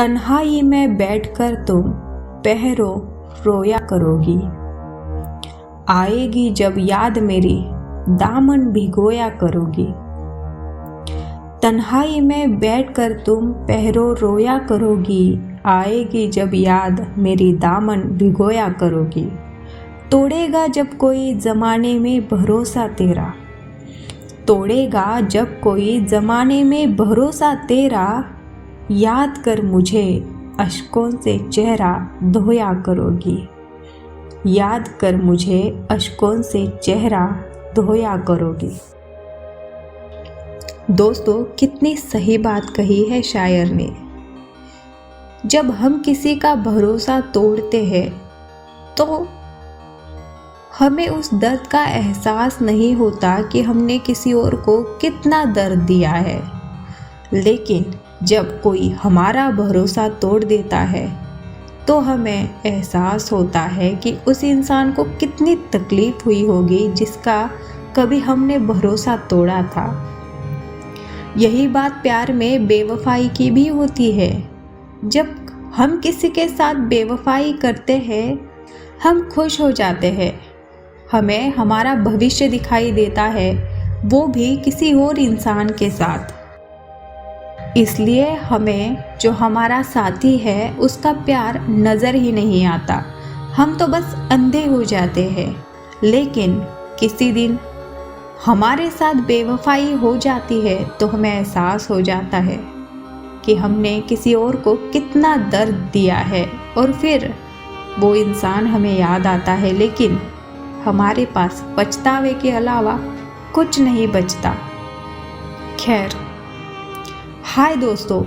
तन्हाई में बैठकर तुम पहरों रोया करोगी। आएगी जब याद मेरी दामन भिगोया करोगी। तन्हाई में बैठकर तुम पहरों रोया करोगी। आएगी जब याद मेरी दामन भिगोया करोगी। तोड़ेगा जब कोई ज़माने में भरोसा तेरा। तोड़ेगा जब कोई ज़माने में भरोसा तेरा। याद कर मुझे अश्कों से चेहरा धोया करोगी। याद कर मुझे अश्कों से चेहरा धोया करोगी। दोस्तों, कितनी सही बात कही है शायर ने। जब हम किसी का भरोसा तोड़ते हैं तो हमें उस दर्द का एहसास नहीं होता कि हमने किसी और को कितना दर्द दिया है। लेकिन जब कोई हमारा भरोसा तोड़ देता है तो हमें एहसास होता है कि उस इंसान को कितनी तकलीफ हुई होगी जिसका कभी हमने भरोसा तोड़ा था। यही बात प्यार में बेवफाई की भी होती है। जब हम किसी के साथ बेवफाई करते हैं हम खुश हो जाते हैं। हमें हमारा भविष्य दिखाई देता है, वो भी किसी और इंसान के साथ। इसलिए हमें जो हमारा साथी है उसका प्यार नज़र ही नहीं आता। हम तो बस अंधे हो जाते हैं। लेकिन किसी दिन हमारे साथ बेवफाई हो जाती है तो हमें एहसास हो जाता है कि हमने किसी और को कितना दर्द दिया है। और फिर वो इंसान हमें याद आता है, लेकिन हमारे पास पछतावे के अलावा कुछ नहीं बचता। खैर, हाय दोस्तों,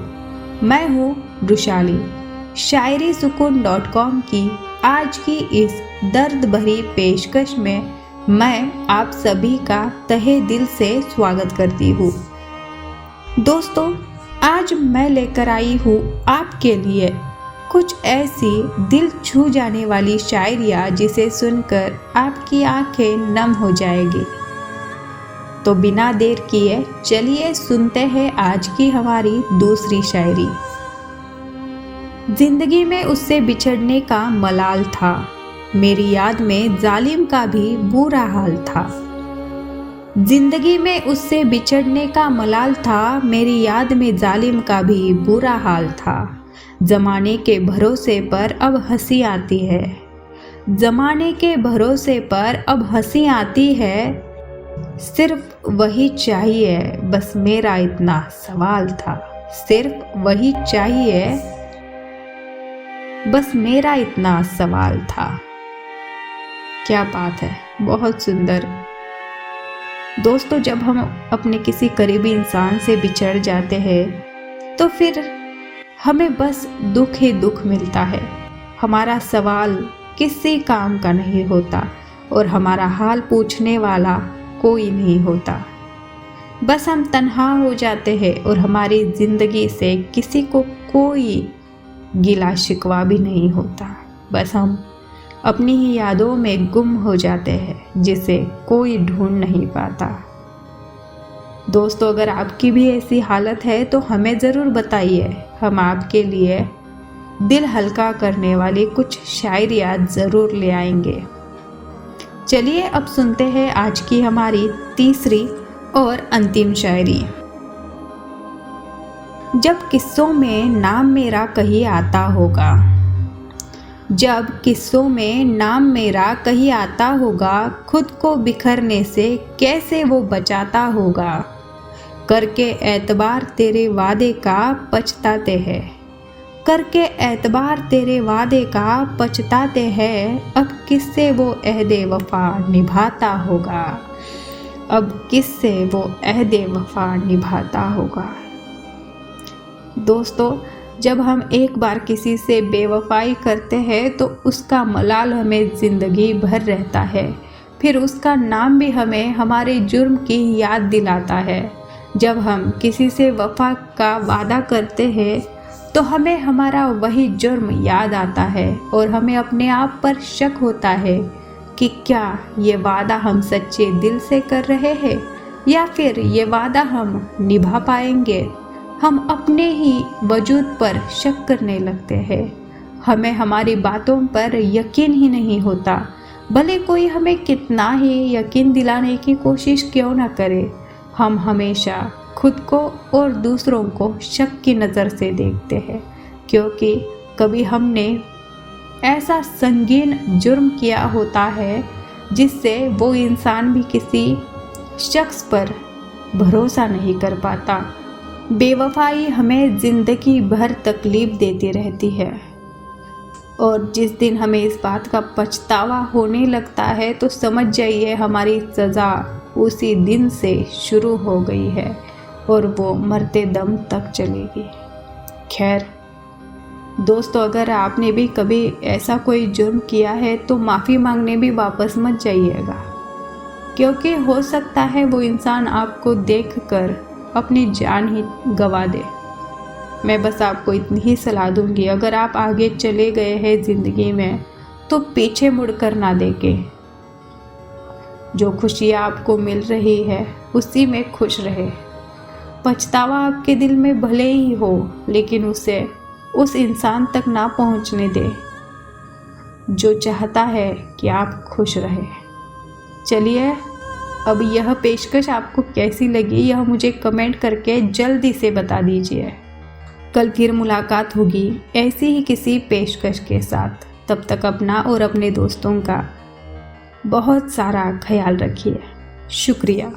मैं हूँ रुशाली। शायरीसुकून.com की आज की इस दर्द भरी पेशकश में मैं आप सभी का तहे दिल से स्वागत करती हूँ। दोस्तों, आज मैं लेकर आई हूँ आपके लिए कुछ ऐसी दिल छू जाने वाली शायरियाँ जिसे सुनकर आपकी आंखें नम हो जाएगी। तो बिना देर किए चलिए सुनते हैं आज की हमारी दूसरी शायरी। जिंदगी में उससे बिछड़ने का मलाल था, मेरी याद में जालिम का भी बुरा हाल था। जिंदगी में उससे बिछड़ने का मलाल था, मेरी याद में जालिम का भी बुरा हाल था। जमाने के भरोसे पर अब हंसी आती है। जमाने के भरोसे पर अब हंसी आती है। सिर्फ वही चाहिए बस मेरा इतना सवाल था। सिर्फ वही चाहिए बस मेरा इतना सवाल था। क्या बात है, बहुत सुंदर। दोस्तों, जब हम अपने किसी करीबी इंसान से बिछड़ जाते हैं तो फिर हमें बस दुख ही दुख मिलता है। हमारा सवाल किसी काम का नहीं होता और हमारा हाल पूछने वाला कोई नहीं होता। बस हम तन्हा हो जाते हैं और हमारी ज़िंदगी से किसी को कोई गिला शिकवा भी नहीं होता। बस हम अपनी ही यादों में गुम हो जाते हैं जिसे कोई ढूंढ नहीं पाता। दोस्तों, अगर आपकी भी ऐसी हालत है तो हमें ज़रूर बताइए। हम आपके लिए दिल हल्का करने वाली कुछ शायरियाँ ज़रूर ले आएंगे। चलिए अब सुनते हैं आज की हमारी तीसरी और अंतिम शायरी। जब किस्सों में नाम मेरा कहीं आता होगा। जब किस्सों में नाम मेरा कहीं आता होगा, खुद को बिखरने से कैसे वो बचाता होगा। करके एतबार तेरे वादे का पछताते हैं। करके एतबार तेरे वादे का पछताते हैं। अब किससे वो अहदे वफा निभाता होगा। अब किससे वो अहदे वफा निभाता होगा। दोस्तों, जब हम एक बार किसी से बेवफाई करते हैं तो उसका मलाल हमें ज़िंदगी भर रहता है। फिर उसका नाम भी हमें हमारे जुर्म की याद दिलाता है। जब हम किसी से वफा का वादा करते हैं तो हमें हमारा वही जुर्म याद आता है और हमें अपने आप पर शक होता है कि क्या ये वादा हम सच्चे दिल से कर रहे हैं या फिर ये वादा हम निभा पाएंगे। हम अपने ही वजूद पर शक करने लगते हैं। हमें हमारी बातों पर यकीन ही नहीं होता, भले कोई हमें कितना ही यकीन दिलाने की कोशिश क्यों न करे। हम हमेशा खुद को और दूसरों को शक की नज़र से देखते हैं, क्योंकि कभी हमने ऐसा संगीन जुर्म किया होता है जिससे वो इंसान भी किसी शख्स पर भरोसा नहीं कर पाता। बेवफाई हमें ज़िंदगी भर तकलीफ़ देती रहती है, और जिस दिन हमें इस बात का पछतावा होने लगता है तो समझ जाइए हमारी सज़ा उसी दिन से शुरू हो गई है और वो मरते दम तक चलेगी। खैर दोस्तों, अगर आपने भी कभी ऐसा कोई जुर्म किया है तो माफ़ी मांगने भी वापस मत जाइएगा, क्योंकि हो सकता है वो इंसान आपको देखकर अपनी जान ही गंवा दे। मैं बस आपको इतनी ही सलाह दूंगी, अगर आप आगे चले गए हैं ज़िंदगी में तो पीछे मुड़कर ना देखें। जो खुशियाँ आपको मिल रही है उसी में खुश रहे। पछतावा आपके दिल में भले ही हो, लेकिन उसे उस इंसान तक ना पहुंचने दे जो चाहता है कि आप खुश रहे। चलिए, अब यह पेशकश आपको कैसी लगी यह मुझे कमेंट करके जल्दी से बता दीजिए। कल फिर मुलाकात होगी ऐसी ही किसी पेशकश के साथ। तब तक अपना और अपने दोस्तों का बहुत सारा ख्याल रखिए। शुक्रिया।